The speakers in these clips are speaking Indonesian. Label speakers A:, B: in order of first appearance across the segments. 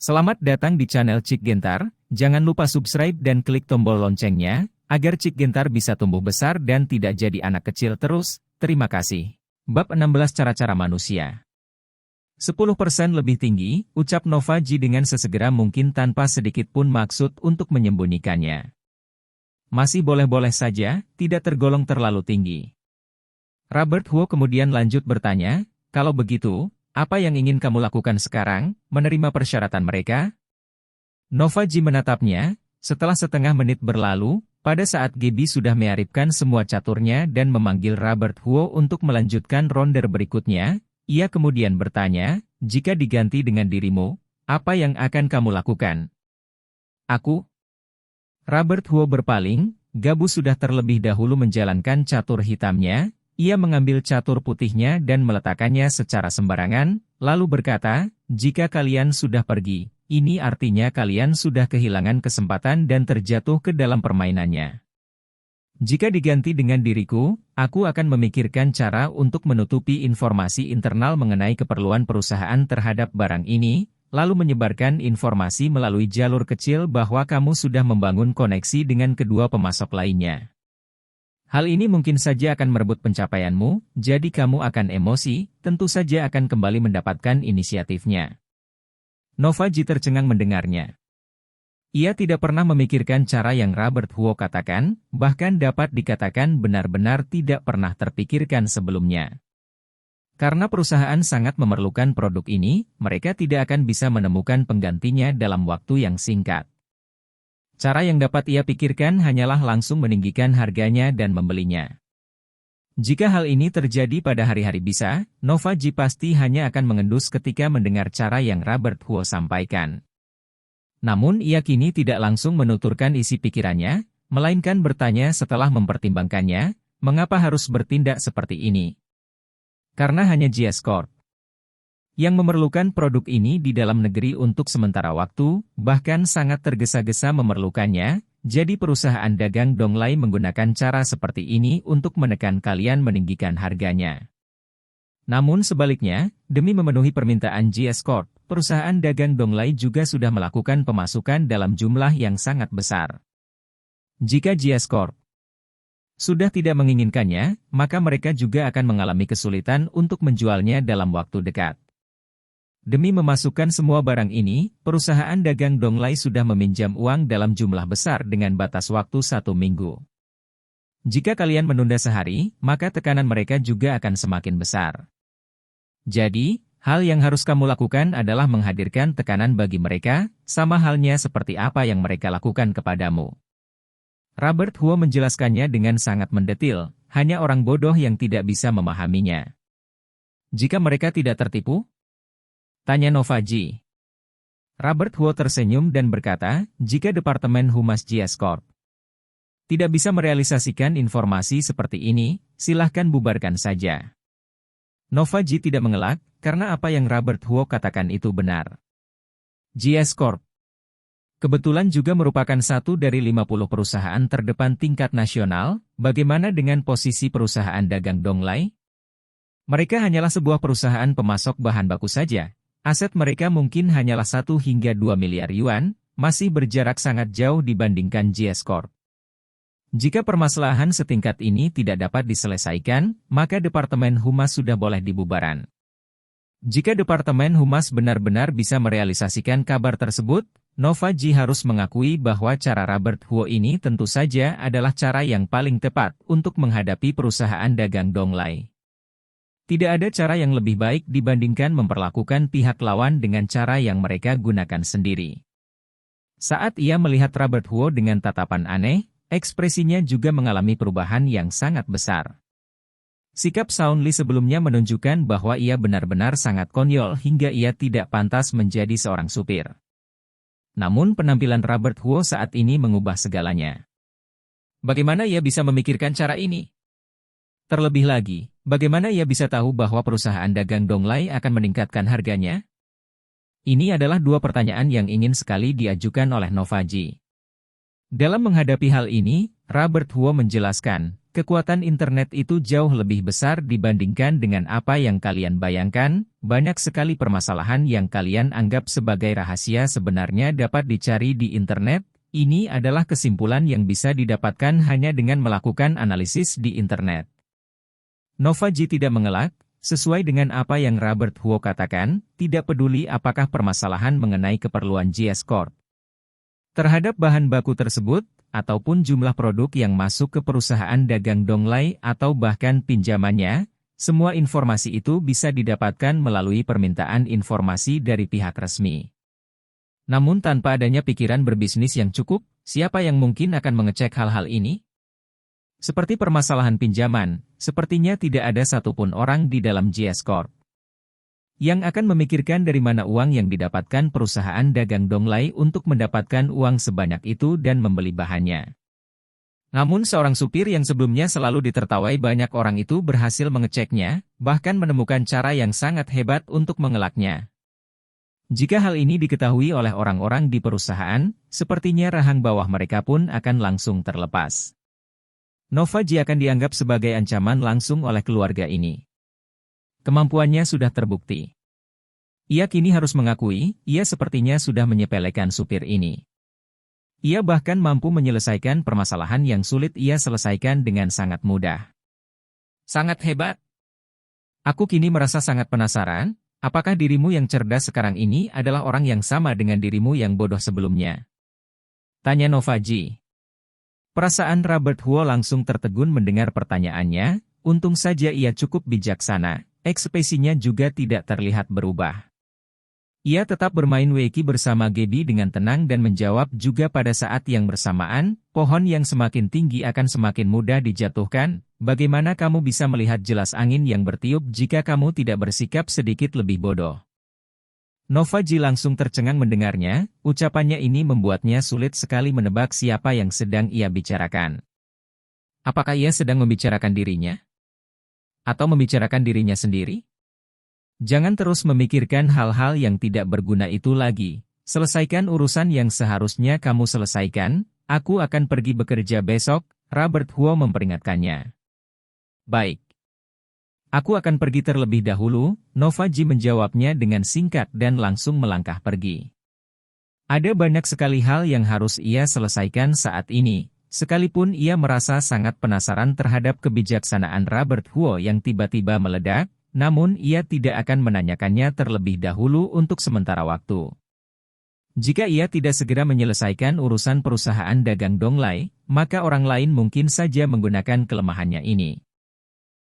A: Selamat datang di channel Cik Gentar, jangan lupa subscribe dan klik tombol loncengnya, agar Cik Gentar bisa tumbuh besar dan tidak jadi anak kecil terus, terima kasih. Bab 16 Cara-cara manusia 10% lebih tinggi, ucap Nova Ji dengan sesegera mungkin tanpa sedikit pun maksud untuk menyembunyikannya. Masih boleh-boleh saja, tidak tergolong terlalu tinggi. Robert Huo kemudian lanjut bertanya, kalau begitu, apa yang ingin kamu lakukan sekarang, menerima persyaratan mereka? Nova Ji menatapnya, setelah setengah menit berlalu, pada saat Gebi sudah mearipkan semua caturnya dan memanggil Robert Huo untuk melanjutkan ronde berikutnya, ia kemudian bertanya, jika diganti dengan dirimu, apa yang akan kamu lakukan? Aku? Robert Huo berpaling, Gabu sudah terlebih dahulu menjalankan catur hitamnya. Ia mengambil catur putihnya dan meletakkannya secara sembarangan, lalu berkata, jika kalian sudah pergi, ini artinya kalian sudah kehilangan kesempatan dan terjatuh ke dalam permainannya. Jika diganti dengan diriku, aku akan memikirkan cara untuk menutupi informasi internal mengenai keperluan perusahaan terhadap barang ini, lalu menyebarkan informasi melalui jalur kecil bahwa kamu sudah membangun koneksi dengan kedua pemasok lainnya. Hal ini mungkin saja akan merebut pencapaianmu, jadi kamu akan emosi, tentu saja akan kembali mendapatkan inisiatifnya. Nova Ji tercengang mendengarnya. Ia tidak pernah memikirkan cara yang Robert Huo katakan, bahkan dapat dikatakan benar-benar tidak pernah terpikirkan sebelumnya. Karena perusahaan sangat memerlukan produk ini, mereka tidak akan bisa menemukan penggantinya dalam waktu yang singkat. Cara yang dapat ia pikirkan hanyalah langsung meninggikan harganya dan membelinya. Jika hal ini terjadi pada hari-hari bisa, Nova Ji pasti hanya akan mengendus ketika mendengar cara yang Robert Huo sampaikan. Namun ia kini tidak langsung menuturkan isi pikirannya, melainkan bertanya setelah mempertimbangkannya, mengapa harus bertindak seperti ini? Karena hanya GS Corp yang memerlukan produk ini di dalam negeri untuk sementara waktu, bahkan sangat tergesa-gesa memerlukannya, jadi perusahaan dagang Donglai menggunakan cara seperti ini untuk menekan kalian meninggikan harganya. Namun sebaliknya, demi memenuhi permintaan GS Corp, perusahaan dagang Donglai juga sudah melakukan pemasukan dalam jumlah yang sangat besar. Jika GS Corp sudah tidak menginginkannya, maka mereka juga akan mengalami kesulitan untuk menjualnya dalam waktu dekat. Demi memasukkan semua barang ini, perusahaan dagang Donglai sudah meminjam uang dalam jumlah besar dengan batas waktu 1 minggu. Jika kalian menunda sehari, maka tekanan mereka juga akan semakin besar. Jadi, hal yang harus kamu lakukan adalah menghadirkan tekanan bagi mereka, sama halnya seperti apa yang mereka lakukan kepadamu. Robert Huo menjelaskannya dengan sangat mendetil, hanya orang bodoh yang tidak bisa memahaminya. Jika mereka tidak tertipu? Tanya Nova Ji. Robert Huo tersenyum dan berkata, jika Departemen Humas GS Corp tidak bisa merealisasikan informasi seperti ini, silahkan bubarkan saja. Nova Ji tidak mengelak, karena apa yang Robert Huo katakan itu benar. GS Corp kebetulan juga merupakan satu dari 50 perusahaan terdepan tingkat nasional, bagaimana dengan posisi perusahaan dagang Donglai? Mereka hanyalah sebuah perusahaan pemasok bahan baku saja. Aset mereka mungkin hanyalah 1 hingga 2 miliar yuan, masih berjarak sangat jauh dibandingkan GS Corp. Jika permasalahan setingkat ini tidak dapat diselesaikan, maka Departemen Humas sudah boleh dibubaran. Jika Departemen Humas benar-benar bisa merealisasikan kabar tersebut, Nova Ji harus mengakui bahwa cara Robert Huo ini tentu saja adalah cara yang paling tepat untuk menghadapi perusahaan dagang Donglai. Tidak ada cara yang lebih baik dibandingkan memperlakukan pihak lawan dengan cara yang mereka gunakan sendiri. Saat ia melihat Robert Huo dengan tatapan aneh, ekspresinya juga mengalami perubahan yang sangat besar. Sikap Sound Lee sebelumnya menunjukkan bahwa ia benar-benar sangat konyol hingga ia tidak pantas menjadi seorang supir. Namun penampilan Robert Huo saat ini mengubah segalanya. Bagaimana ia bisa memikirkan cara ini? Terlebih lagi, bagaimana ia bisa tahu bahwa perusahaan dagang Donglai akan meningkatkan harganya? Ini adalah dua pertanyaan yang ingin sekali diajukan oleh Nova Ji. Dalam menghadapi hal ini, Robert Huo menjelaskan, kekuatan internet itu jauh lebih besar dibandingkan dengan apa yang kalian bayangkan. Banyak sekali permasalahan yang kalian anggap sebagai rahasia sebenarnya dapat dicari di internet. Ini adalah kesimpulan yang bisa didapatkan hanya dengan melakukan analisis di internet. Nova Ji tidak mengelak, sesuai dengan apa yang Robert Huo katakan, tidak peduli apakah permasalahan mengenai keperluan GS Corp terhadap bahan baku tersebut, ataupun jumlah produk yang masuk ke perusahaan dagang Donglai atau bahkan pinjamannya, semua informasi itu bisa didapatkan melalui permintaan informasi dari pihak resmi. Namun tanpa adanya pikiran berbisnis yang cukup, siapa yang mungkin akan mengecek hal-hal ini? Seperti permasalahan pinjaman, sepertinya tidak ada satupun orang di dalam GS Corp yang akan memikirkan dari mana uang yang didapatkan perusahaan dagang Donglai untuk mendapatkan uang sebanyak itu dan membeli bahannya. Namun seorang supir yang sebelumnya selalu ditertawai banyak orang itu berhasil mengeceknya, bahkan menemukan cara yang sangat hebat untuk mengelaknya. Jika hal ini diketahui oleh orang-orang di perusahaan, sepertinya rahang bawah mereka pun akan langsung terlepas. Nova Ji akan dianggap sebagai ancaman langsung oleh keluarga ini. Kemampuannya sudah terbukti. Ia kini harus mengakui, ia sepertinya sudah menyepelekan supir ini. Ia bahkan mampu menyelesaikan permasalahan yang sulit ia selesaikan dengan sangat mudah. Sangat hebat. Aku kini merasa sangat penasaran, apakah dirimu yang cerdas sekarang ini adalah orang yang sama dengan dirimu yang bodoh sebelumnya? Tanya Nova Ji. Perasaan Robert Huo langsung tertegun mendengar pertanyaannya, untung saja ia cukup bijaksana. Ekspresinya juga tidak terlihat berubah. Ia tetap bermain Weiqi bersama Gebi dengan tenang dan menjawab juga pada saat yang bersamaan, pohon yang semakin tinggi akan semakin mudah dijatuhkan. Bagaimana kamu bisa melihat jelas angin yang bertiup jika kamu tidak bersikap sedikit lebih bodoh? Nova Ji langsung tercengang mendengarnya, ucapannya ini membuatnya sulit sekali menebak siapa yang sedang ia bicarakan. Apakah ia sedang membicarakan dirinya? Atau membicarakan dirinya sendiri? Jangan terus memikirkan hal-hal yang tidak berguna itu lagi. Selesaikan urusan yang seharusnya kamu selesaikan. Aku akan pergi bekerja besok, Robert Huo memperingatkannya. Baik. Aku akan pergi terlebih dahulu, Nova Ji menjawabnya dengan singkat dan langsung melangkah pergi. Ada banyak sekali hal yang harus ia selesaikan saat ini. Sekalipun ia merasa sangat penasaran terhadap kebijaksanaan Robert Huo yang tiba-tiba meledak, namun ia tidak akan menanyakannya terlebih dahulu untuk sementara waktu. Jika ia tidak segera menyelesaikan urusan perusahaan dagang Donglai, maka orang lain mungkin saja menggunakan kelemahannya ini.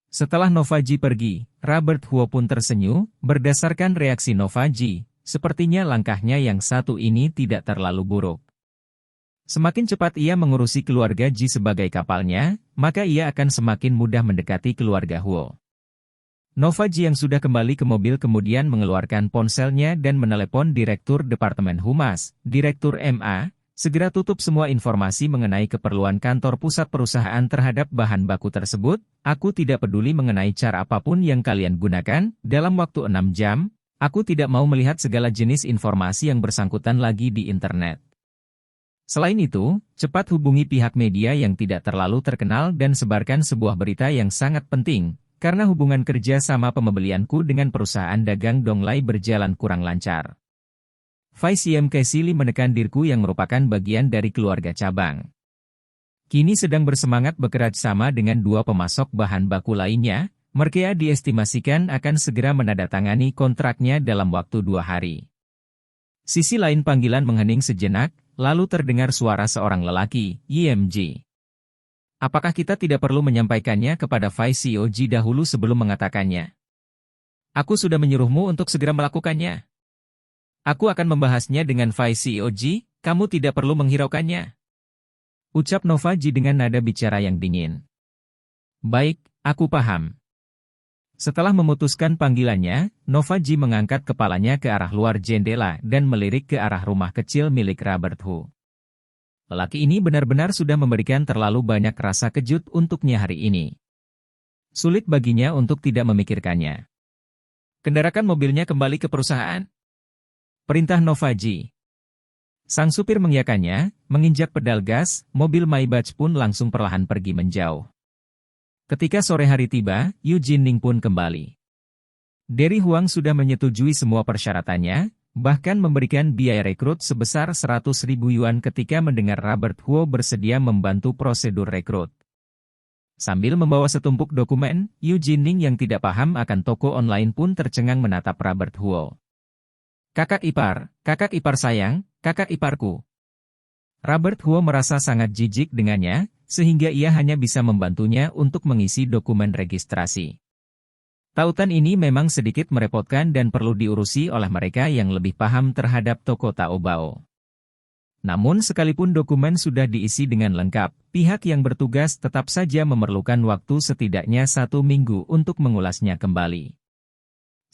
A: Setelah Nova Ji pergi, Robert Huo pun tersenyum, berdasarkan reaksi Nova Ji, sepertinya langkahnya yang satu ini tidak terlalu buruk. Semakin cepat ia mengurusi keluarga Ji sebagai kapalnya, maka ia akan semakin mudah mendekati keluarga Huo. Nova Ji yang sudah kembali ke mobil kemudian mengeluarkan ponselnya dan menelepon Direktur Departemen Humas, Direktur MA, segera tutup semua informasi mengenai keperluan kantor pusat perusahaan terhadap bahan baku tersebut. Aku tidak peduli mengenai cara apapun yang kalian gunakan, dalam waktu 6 jam, aku tidak mau melihat segala jenis informasi yang bersangkutan lagi di internet. Selain itu, cepat hubungi pihak media yang tidak terlalu terkenal dan sebarkan sebuah berita yang sangat penting, karena hubungan kerja sama pembelianku dengan perusahaan dagang Donglai berjalan kurang lancar. Vice Sili menekan diriku yang merupakan bagian dari keluarga cabang. Kini sedang bersemangat bekerja sama dengan dua pemasok bahan baku lainnya, mereka diestimasikan akan segera menandatangani kontraknya dalam waktu 2 hari. Sisi lain panggilan menghening sejenak, lalu terdengar suara seorang lelaki, YMG. Apakah kita tidak perlu menyampaikannya kepada Vice CEO Ji dahulu sebelum mengatakannya? Aku sudah menyuruhmu untuk segera melakukannya. Aku akan membahasnya dengan Vice CEO Ji, kamu tidak perlu menghiraukannya. Ucap Nova Ji dengan nada bicara yang dingin. Baik, aku paham. Setelah memutuskan panggilannya, Nova Ji mengangkat kepalanya ke arah luar jendela dan melirik ke arah rumah kecil milik Robert Huo. Lelaki ini benar-benar sudah memberikan terlalu banyak rasa kejut untuknya hari ini. Sulit baginya untuk tidak memikirkannya. Kendarakan mobilnya kembali ke perusahaan. Perintah Nova Ji. Sang supir mengiyakannya, menginjak pedal gas, mobil Maybach pun langsung perlahan pergi menjauh. Ketika sore hari tiba, Yu Jinning pun kembali. Dari Huang sudah menyetujui semua persyaratannya, bahkan memberikan biaya rekrut sebesar 100.000 yuan ketika mendengar Robert Huo bersedia membantu prosedur rekrut. Sambil membawa setumpuk dokumen, Yu Jinning yang tidak paham akan toko online pun tercengang menatap Robert Huo. Kakak ipar sayang, kakak iparku. Robert Huo merasa sangat jijik dengannya, sehingga ia hanya bisa membantunya untuk mengisi dokumen registrasi. Tautan ini memang sedikit merepotkan dan perlu diurusi oleh mereka yang lebih paham terhadap toko Taobao. Namun sekalipun dokumen sudah diisi dengan lengkap, pihak yang bertugas tetap saja memerlukan waktu setidaknya 1 minggu untuk mengulasnya kembali.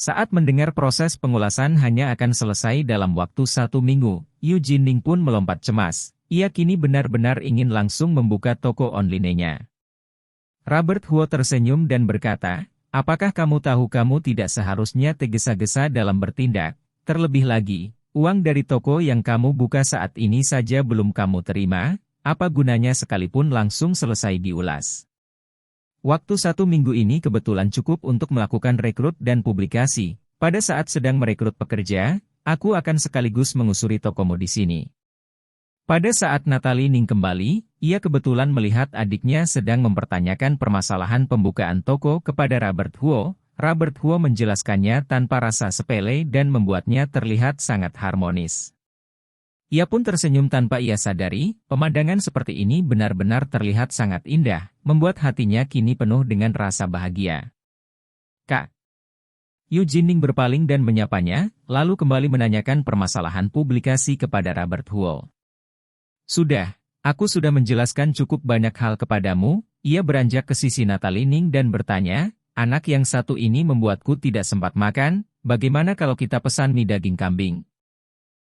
A: Saat mendengar proses pengulasan hanya akan selesai dalam waktu 1 minggu, Yu Jinning pun melompat cemas. Ia kini benar-benar ingin langsung membuka toko online-nya. Robert Huo tersenyum dan berkata, apakah kamu tahu kamu tidak seharusnya tergesa-gesa dalam bertindak? Terlebih lagi, uang dari toko yang kamu buka saat ini saja belum kamu terima, apa gunanya sekalipun langsung selesai diulas. Waktu 1 minggu ini kebetulan cukup untuk melakukan rekrut dan publikasi. Pada saat sedang merekrut pekerja, aku akan sekaligus mengusuri tokomu di sini. Pada saat Natalie Ning kembali, ia kebetulan melihat adiknya sedang mempertanyakan permasalahan pembukaan toko kepada Robert Huo. Robert Huo menjelaskannya tanpa rasa sepele dan membuatnya terlihat sangat harmonis. Ia pun tersenyum tanpa ia sadari, pemandangan seperti ini benar-benar terlihat sangat indah, membuat hatinya kini penuh dengan rasa bahagia. Kak. Yu Jinning berpaling dan menyapanya, lalu kembali menanyakan permasalahan publikasi kepada Robert Huo. Sudah, aku sudah menjelaskan cukup banyak hal kepadamu. Ia beranjak ke sisi Natalie Ning dan bertanya, anak yang satu ini membuatku tidak sempat makan, bagaimana kalau kita pesan mie daging kambing?